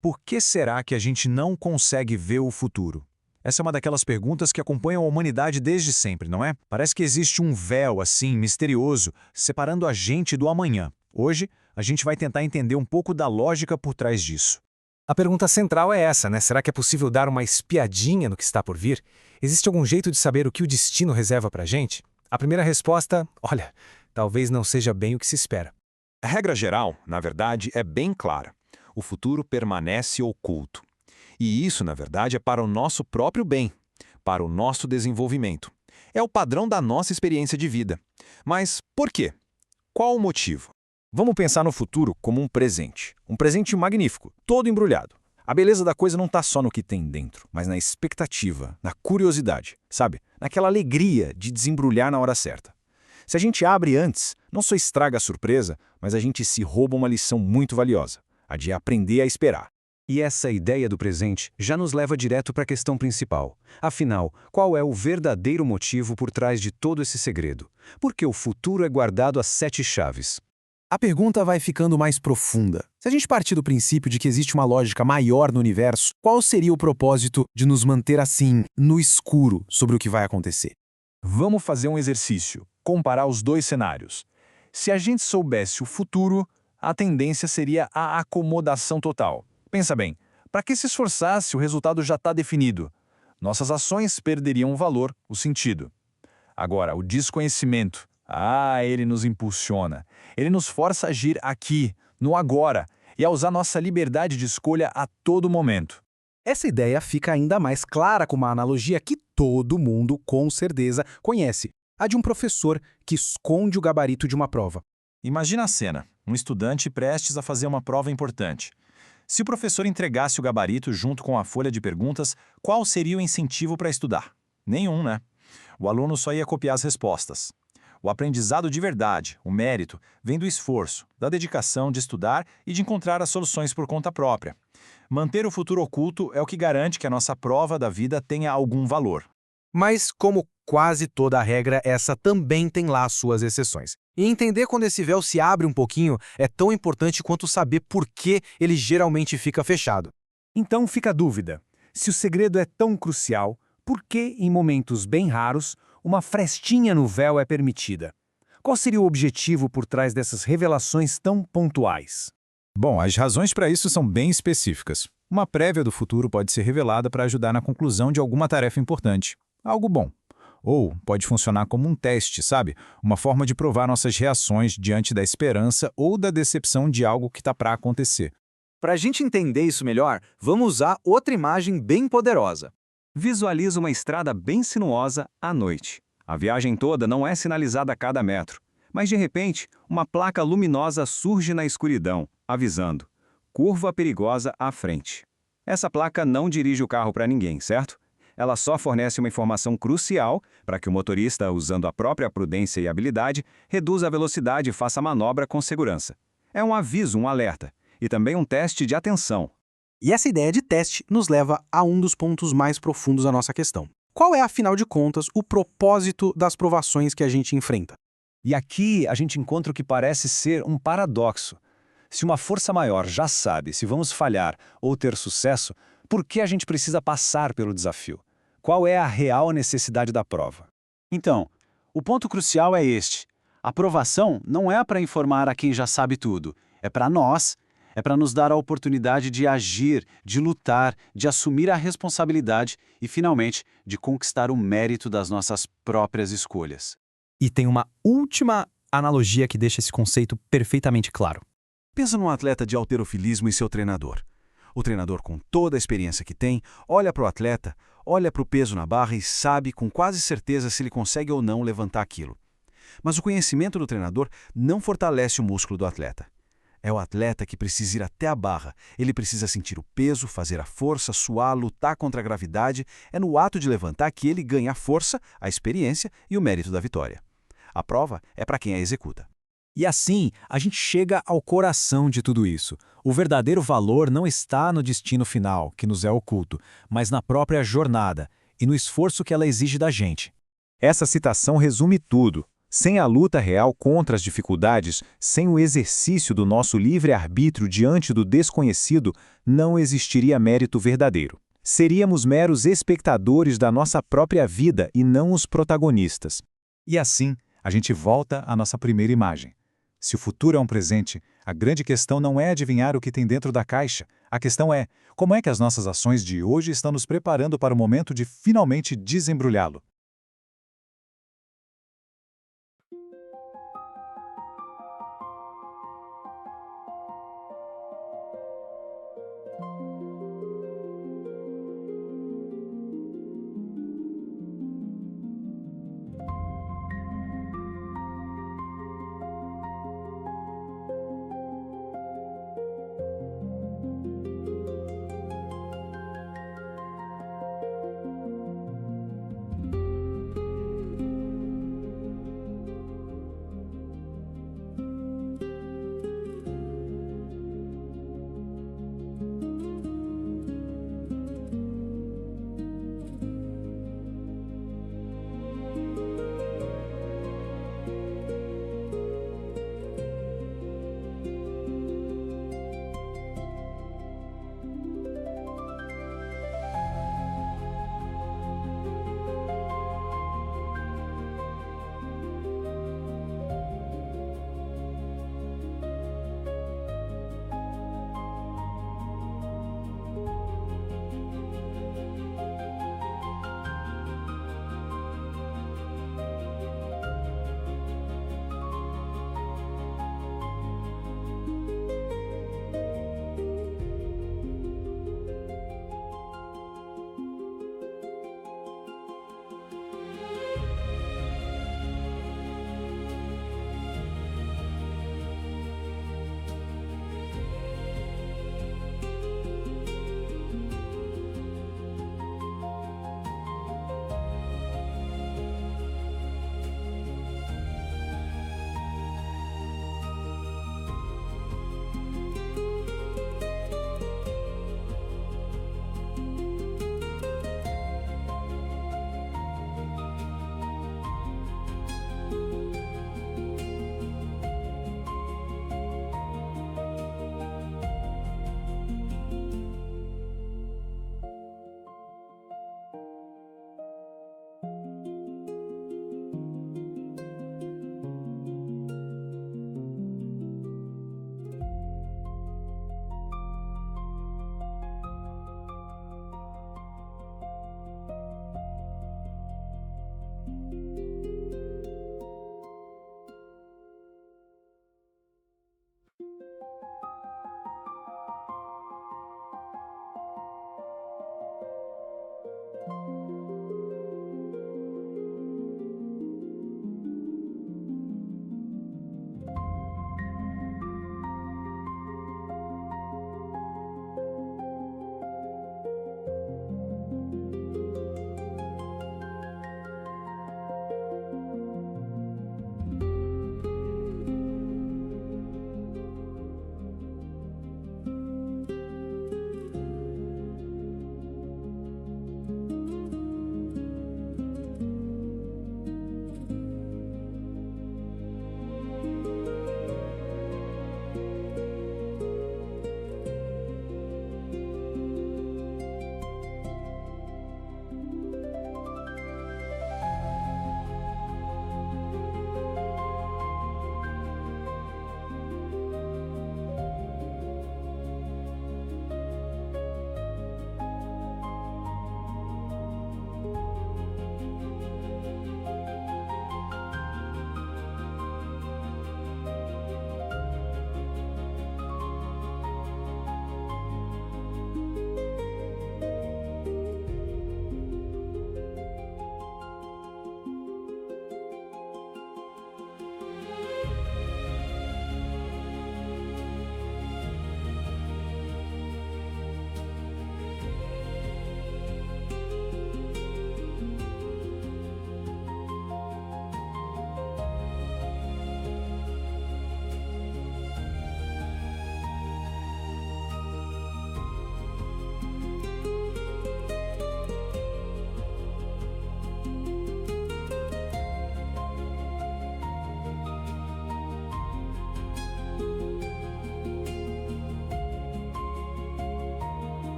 Por que será que a gente não consegue ver o futuro? Essa é uma daquelas perguntas que acompanham a humanidade desde sempre, não é? Parece que existe um véu, assim, misterioso, separando a gente do amanhã. Hoje, a gente vai tentar entender um pouco da lógica por trás disso. A pergunta central é essa, né? Será que é possível dar uma espiadinha no que está por vir? Existe algum jeito de saber o que o destino reserva pra gente? A primeira resposta, olha, talvez não seja bem o que se espera. A regra geral, na verdade, é bem clara. O futuro permanece oculto. E isso, na verdade, é para o nosso próprio bem, para o nosso desenvolvimento. É o padrão da nossa experiência de vida. Mas por quê? Qual o motivo? Vamos pensar no futuro como um presente. Um presente magnífico, todo embrulhado. A beleza da coisa não está só no que tem dentro, mas na expectativa, na curiosidade, sabe? Naquela alegria de desembrulhar na hora certa. Se a gente abre antes, não só estraga a surpresa, mas a gente se rouba uma lição muito valiosa, a de aprender a esperar. E essa ideia do presente já nos leva direto para a questão principal. Afinal, qual é o verdadeiro motivo por trás de todo esse segredo? Por que o futuro é guardado às 7 chaves? A pergunta vai ficando mais profunda. Se a gente partir do princípio de que existe uma lógica maior no universo, qual seria o propósito de nos manter assim, no escuro, sobre o que vai acontecer? Vamos fazer um exercício, comparar os dois cenários. Se a gente soubesse o futuro, a tendência seria a acomodação total. Pensa bem, para que se esforçar se o resultado já está definido? Nossas ações perderiam o valor, o sentido. Agora, o desconhecimento. Ele nos impulsiona. Ele nos força a agir aqui, no agora, e a usar nossa liberdade de escolha a todo momento. Essa ideia fica ainda mais clara com uma analogia que todo mundo, com certeza, conhece. A de um professor que esconde o gabarito de uma prova. Imagina a cena, um estudante prestes a fazer uma prova importante. Se o professor entregasse o gabarito junto com a folha de perguntas, qual seria o incentivo para estudar? Nenhum, né? O aluno só ia copiar as respostas. O aprendizado de verdade, o mérito, vem do esforço, da dedicação de estudar e de encontrar as soluções por conta própria. Manter o futuro oculto é o que garante que a nossa prova da vida tenha algum valor. Mas, como quase toda a regra, essa também tem lá suas exceções. E entender quando esse véu se abre um pouquinho é tão importante quanto saber por que ele geralmente fica fechado. Então fica a dúvida. Se o segredo é tão crucial, por que, em momentos bem raros, uma frestinha no véu é permitida? Qual seria o objetivo por trás dessas revelações tão pontuais? Bom, as razões para isso são bem específicas. Uma prévia do futuro pode ser revelada para ajudar na conclusão de alguma tarefa importante. Algo bom. Ou pode funcionar como um teste, sabe? Uma forma de provar nossas reações diante da esperança ou da decepção de algo que está para acontecer. Para a gente entender isso melhor, vamos usar outra imagem bem poderosa. Visualiza uma estrada bem sinuosa à noite. A viagem toda não é sinalizada a cada metro, mas de repente, uma placa luminosa surge na escuridão, avisando: curva perigosa à frente. Essa placa não dirige o carro para ninguém, certo? Ela só fornece uma informação crucial para que o motorista, usando a própria prudência e habilidade, reduza a velocidade e faça a manobra com segurança. É um aviso, um alerta, e também um teste de atenção. E essa ideia de teste nos leva a um dos pontos mais profundos da nossa questão. Qual é, afinal de contas, o propósito das provações que a gente enfrenta? E aqui a gente encontra o que parece ser um paradoxo. Se uma força maior já sabe se vamos falhar ou ter sucesso, por que a gente precisa passar pelo desafio? Qual é a real necessidade da prova? Então, o ponto crucial é este. A provação não é para informar a quem já sabe tudo, é para nós. É para nos dar a oportunidade de agir, de lutar, de assumir a responsabilidade e, finalmente, de conquistar o mérito das nossas próprias escolhas. E tem uma última analogia que deixa esse conceito perfeitamente claro. Pensa num atleta de halterofilismo e seu treinador. O treinador, com toda a experiência que tem, olha para o atleta, olha para o peso na barra e sabe com quase certeza se ele consegue ou não levantar aquilo. Mas o conhecimento do treinador não fortalece o músculo do atleta. É o atleta que precisa ir até a barra. Ele precisa sentir o peso, fazer a força, suar, lutar contra a gravidade. É no ato de levantar que ele ganha a força, a experiência e o mérito da vitória. A prova é para quem a executa. E assim, a gente chega ao coração de tudo isso. O verdadeiro valor não está no destino final, que nos é oculto, mas na própria jornada e no esforço que ela exige da gente. Essa citação resume tudo. Sem a luta real contra as dificuldades, sem o exercício do nosso livre-arbítrio diante do desconhecido, não existiria mérito verdadeiro. Seríamos meros espectadores da nossa própria vida e não os protagonistas. E assim, a gente volta à nossa primeira imagem. Se o futuro é um presente, a grande questão não é adivinhar o que tem dentro da caixa. A questão é, como é que as nossas ações de hoje estão nos preparando para o momento de finalmente desembrulhá-lo?